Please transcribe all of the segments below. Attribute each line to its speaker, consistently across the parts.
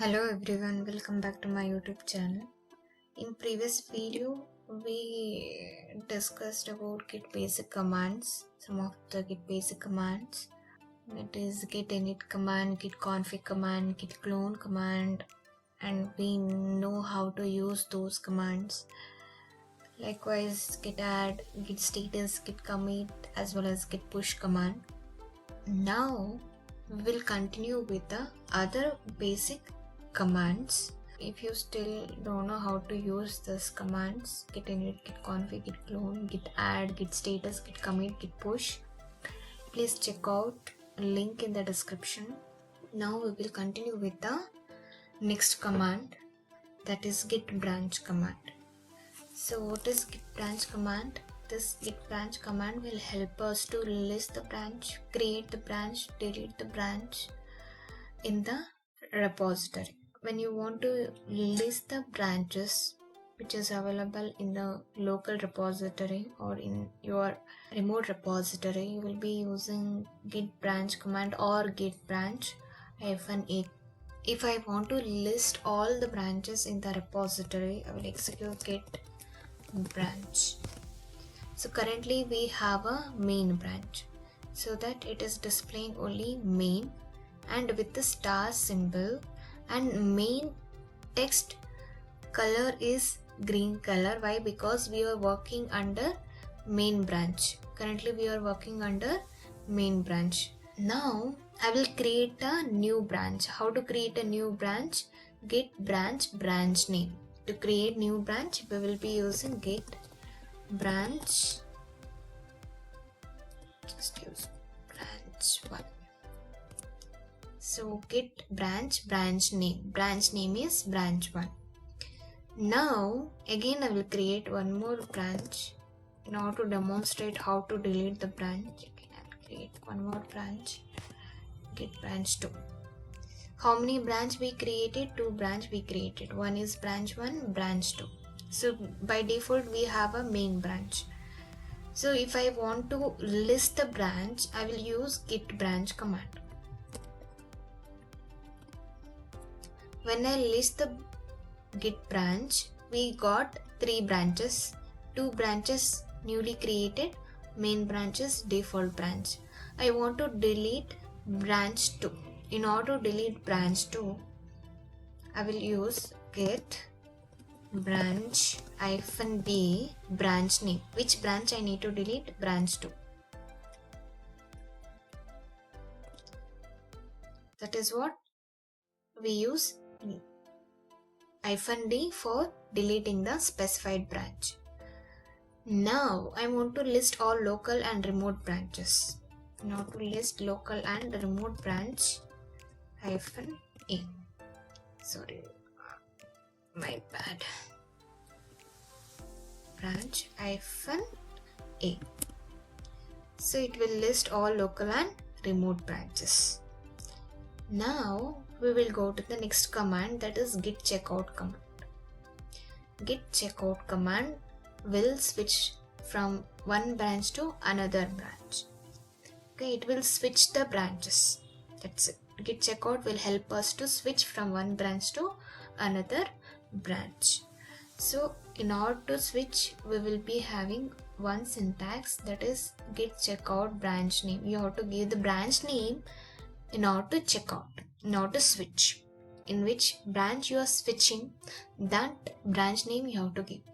Speaker 1: Hello everyone, welcome back to my YouTube channel. In previous video, we discussed about Git basic commands, some of the Git basic commands. That is Git init command, Git config command, Git clone command, and we know how to use those commands. Likewise, Git add, Git status, Git commit, as well as Git push command. Now, we will continue with the other basic commands. If you still don't know how to use these commands, git init, git config, git clone, git add, git status, git commit, git push, please check out link in the description. Now we will continue with the next command, that is git branch command. So what is git branch command? This git branch command will help us to list the branch, create the branch, delete the branch in the repository. When you want to list the branches which is available in the local repository or in your remote repository, you will be using git branch command or git branch -a. If I want to list all the branches in the repository, I will execute git branch. So currently we have a main branch, so that it is displaying only main and with the star symbol, and main text color is green color. Why? Because we are working under main branch. Currently we are working under main branch. Now I will create a new branch. How to create a new branch? Git branch name. To create new branch, we will be using git branch. Just use branch 1. So git branch name. Branch name is branch 1. Now again I will create one more branch. In order to demonstrate how to delete the branch, again I will create one more branch. Git branch 2. How many branch we created? 2 branch we created. One is branch 1, branch 2. So by default we have a main branch. So if I want to list the branch, I will use git branch command. When I list the git branch, we got 3 branches, 2 branches newly created, main branches, default branch. I want to delete branch 2. In order to delete branch 2, I will use git branch -b branch name. Which branch I need to delete? Branch 2. That is what we use -d for deleting the specified branch. Now I want to list all local and remote branches. Now to list local and remote branch -a. Sorry, my bad. Branch -a. So it will list all local and remote branches. Now we will go to the next command, that is git checkout command. Git checkout command will switch from one branch to another branch. Okay, it will switch the branches. That's it. Git checkout will help us to switch from one branch to another branch. So in order to switch, we will be having one syntax, that is git checkout branch name. You have to give the branch name in order to check out, in order to switch. In which branch you are switching, that branch name you have to give.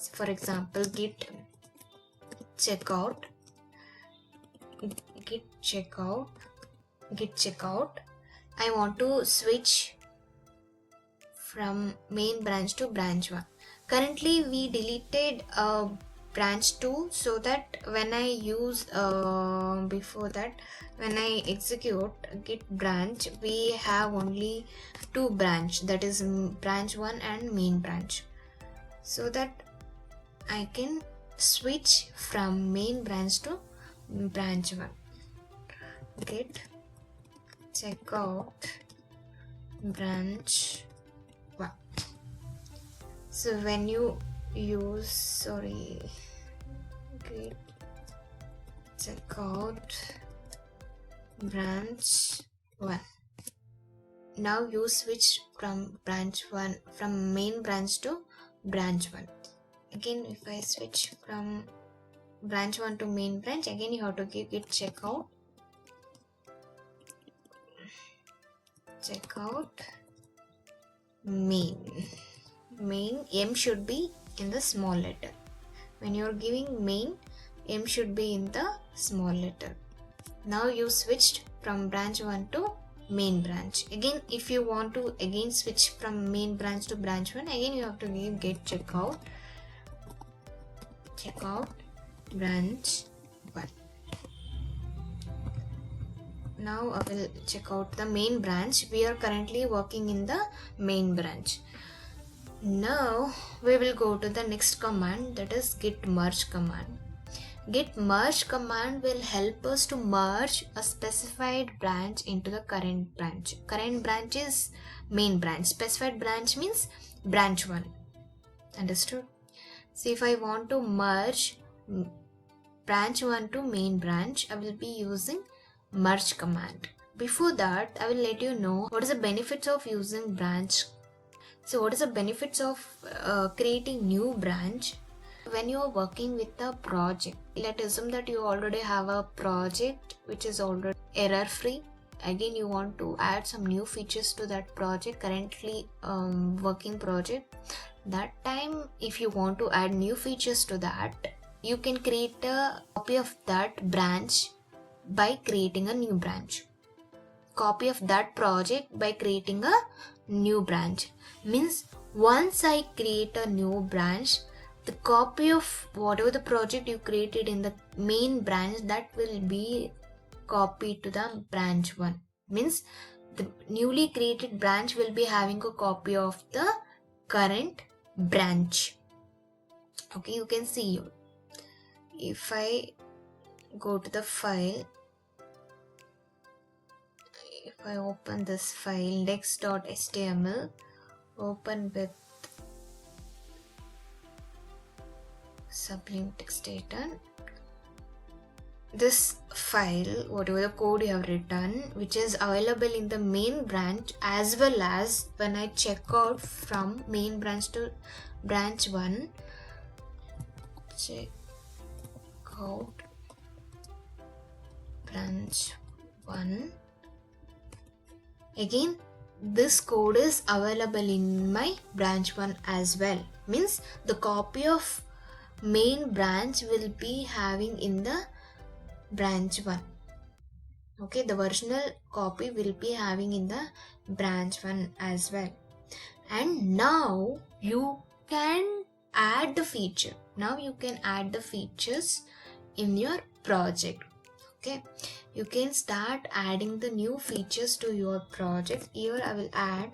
Speaker 1: So for example, git checkout. I want to switch from main branch to branch 1. Currently we deleted branch 2, so that when I use before that, when I execute git branch, we have only 2 branch, that is branch 1 and main branch, so that I can switch from main branch to branch 1. Git checkout branch 1. So when you use git checkout branch 1, Now you switch from main branch to branch 1. Again, if I switch from branch 1 to main branch, again you have to give git checkout main. M should be in the small letter. When you are giving main, M should be in the small letter. Now you switched from branch 1 to main branch. Again, if you want to again switch from main branch to branch 1, again you have to give git checkout branch 1. Now I will check out the main branch. We are currently working in the main branch. Now we will go to the next command, that is git merge command. Git merge command will help us to merge a specified branch into the current branch. Current branch is main branch. Specified branch means branch 1. Understood? So if I want to merge branch 1 to main branch, I will be using merge command. Before that, I will let you know what is the benefits of using branch. So what is the benefits of creating new branch? When you are working with a project, let's assume that you already have a project which is already error free. Again, you want to add some new features to that project, currently working project. That time, if you want to add new features to that, you can create a copy of that branch by creating a new branch. Copy of that project by creating a new branch. Means once I create a new branch, the copy of whatever the project you created in the main branch, that will be copied to the branch 1. Means the newly created branch will be having a copy of the current branch. Okay, you can see here. If I go to the file, if I open this file index.html, open with Sublime Text Editor, this file, whatever the code you have written, which is available in the main branch, as well as when I check out from main branch to branch 1, check out branch 1. Again, this code is available in my branch 1 as well. Means the copy of main branch will be having in the branch 1. Okay, the original copy will be having in the branch 1 as well. And now you can add the feature. Now you can add the features in your project. Okay, you can start adding the new features to your project. Here I will add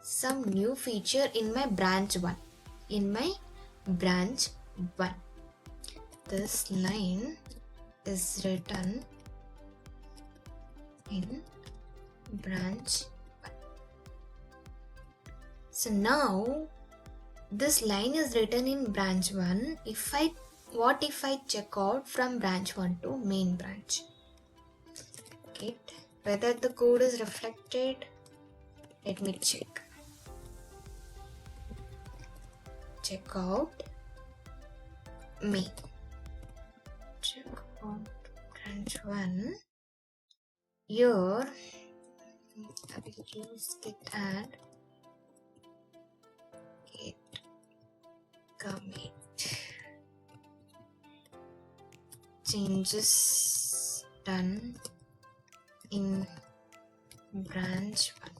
Speaker 1: some new feature in my branch 1. In my branch 1, this line is written in branch 1. So now this line is written in branch 1. What if I check out from branch 1 to main branch? Okay, whether the code is reflected, let me check. Check out main. Check out branch 1. Here I will use git add git commit. Changes done in branch 1.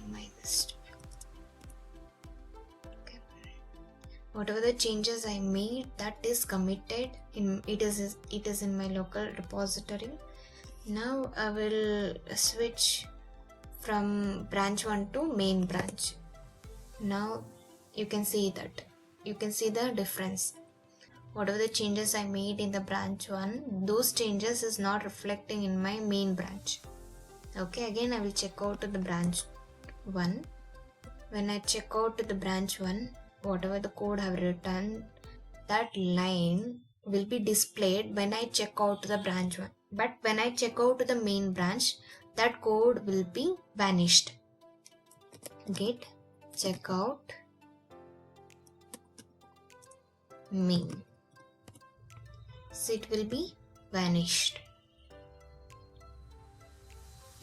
Speaker 1: -mi list. Okay. Whatever the changes I made, that is committed. It is in my local repository. Now I will switch from branch 1 to main branch. Now you can see that. You can see the difference. Whatever the changes I made in the branch 1, those changes is not reflecting in my main branch. Okay, again I will check out to the branch 1. When I check out to the branch 1, whatever the code I have written, that line will be displayed when I check out to the branch 1. but when I check out to the main branch, that code will be vanished. Git checkout main, so it will be vanished.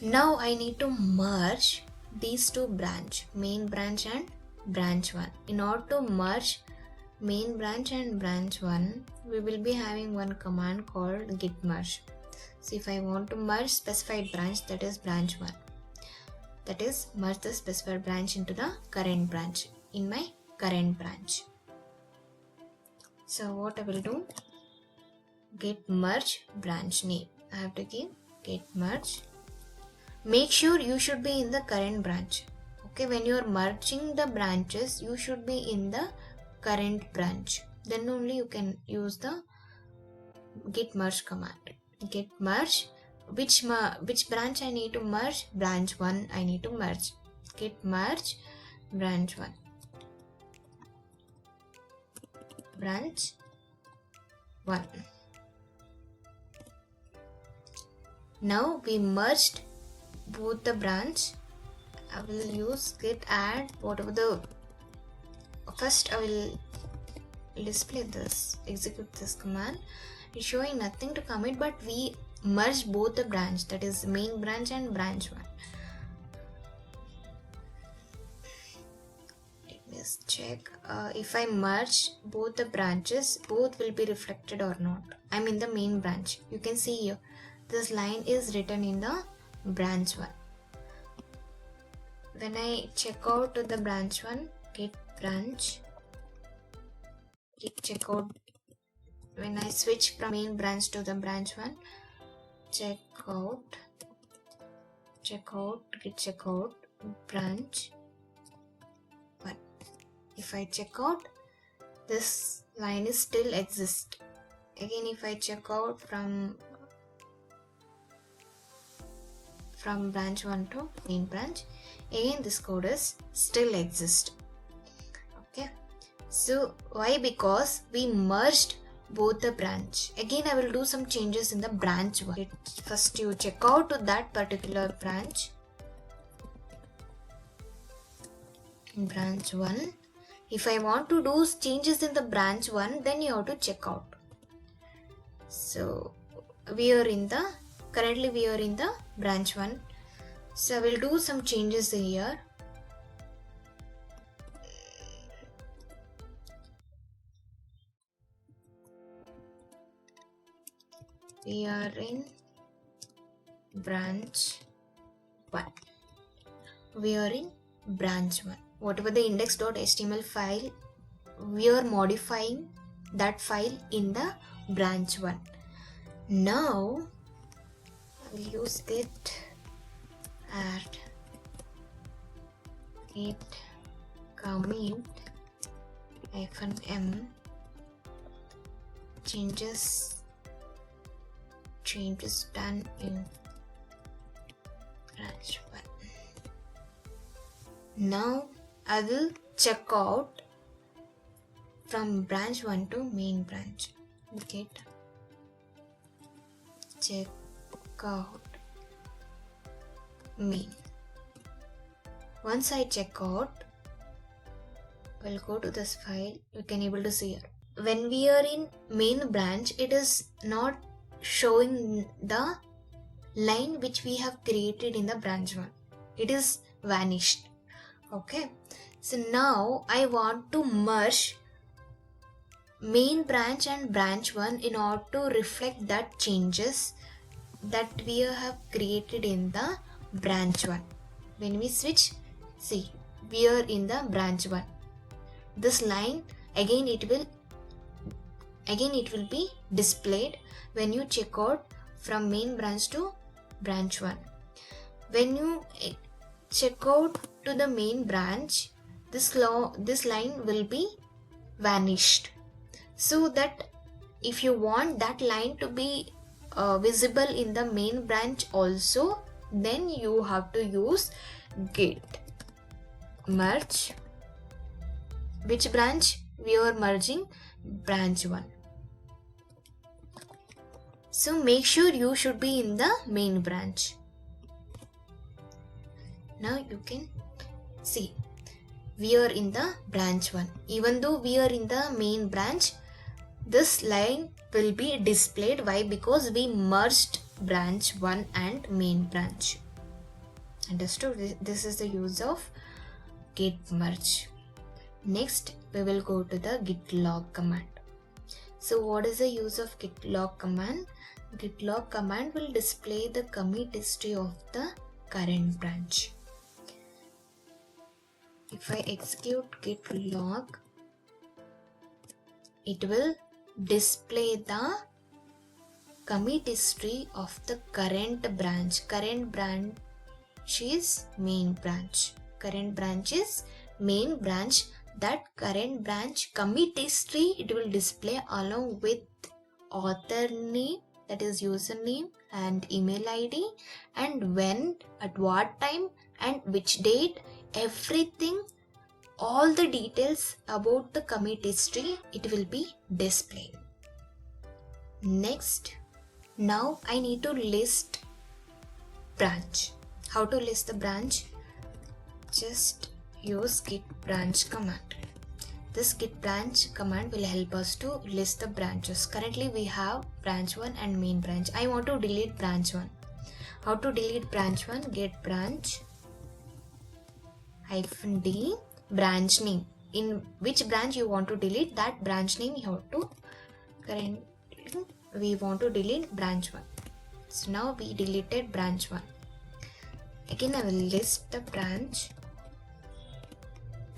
Speaker 1: Now I need to merge these two branch, main branch and branch 1. In order to merge main branch and branch 1, we will be having one command called git merge. So if I want to merge specified branch, that is branch 1, that is merge the specified branch into the current branch in my current branch. So what I will do, git merge branch name, I have to give git merge. Make sure you should be in the current branch. Okay, when you are merging the branches, you should be in the current branch. Then only you can use the git merge command. Git merge, which branch I need to merge? Branch 1 I need to merge. Git merge branch 1. Branch 1. Now we merged both the branch. I will use git add whatever the, first I will display this, execute this command. It's showing nothing to commit, but we merge both the branch, that is main branch and branch 1. Let me check if I merge both the branches, both will be reflected or not. I'm in the main branch. You can see here this line is written in the branch 1. When I check out to the branch 1, git branch, git checkout. When I switch from main branch to the branch 1, checkout, git checkout branch 1. If I check out, this line is still exist. Again, if I check out from branch 1 to main branch, again this code is still exist. Okay, so why? Because we merged both the branch. Again I will do some changes in the branch 1. First you check out to that particular branch, branch 1. If I want to do changes in the branch 1, then you have to check out. So currently we are in the branch 1. So I will do some changes here. We are in branch 1. We are in branch 1. Whatever the index.html file, we are modifying that file in the branch 1. Now I will use git add git commit -m changes done in branch 1. Now I will check out from branch 1 to main branch. Git check out main. Once I check out, I'll go to this file. You can able to see here. When we are in main branch, it is not showing the line which we have created in the branch 1. It is vanished. Okay, so now I want to merge main branch and branch 1 in order to reflect that changes that we have created in the branch 1. When we switch, see, we are in the branch 1. This line again it will be displayed when you check out from main branch to branch 1. When you check out to the main branch, this line will be vanished. So that if you want that line to be visible in the main branch also, then you have to use git merge. Which branch we are merging? Branch 1. So make sure you should be in the main branch. Now you can see we are in the branch 1. Even though we are in the main branch, this line will be displayed. Why? Because we merged branch 1 and main branch. Understood? This is the use of git merge. Next, we will go to the git log command. So what is the use of git log command? Git log command will display the commit history of the current branch. If I execute git log, it will display the commit history of the current branch. Current branch is main branch. Current branch is main branch. That current branch commit history, it will display along with author name, that is username and email ID, and when, at what time and which date, everything, all the details about the commit history, it will be displayed. Next, now I need to list branch. How to list the branch? Just use git branch command. This git branch command will help us to list the branches. Currently we have branch 1 and main branch. I want to delete branch 1. How to delete branch 1? Get branch -d branch name. In which branch you want to delete, that branch name you have to currently we want to delete branch 1. So now we deleted branch 1. Again I will list the branch.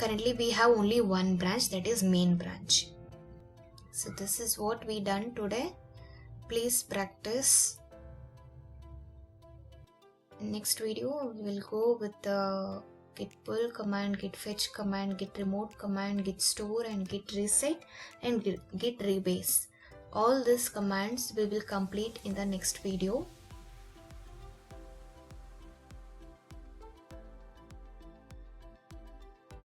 Speaker 1: Currently we have only one branch, that is main branch. So this is what we done today. Please practice. Next video we will go with the git pull command, git fetch command, git remote command, git store and git reset and git rebase. All these commands we will complete in the next video.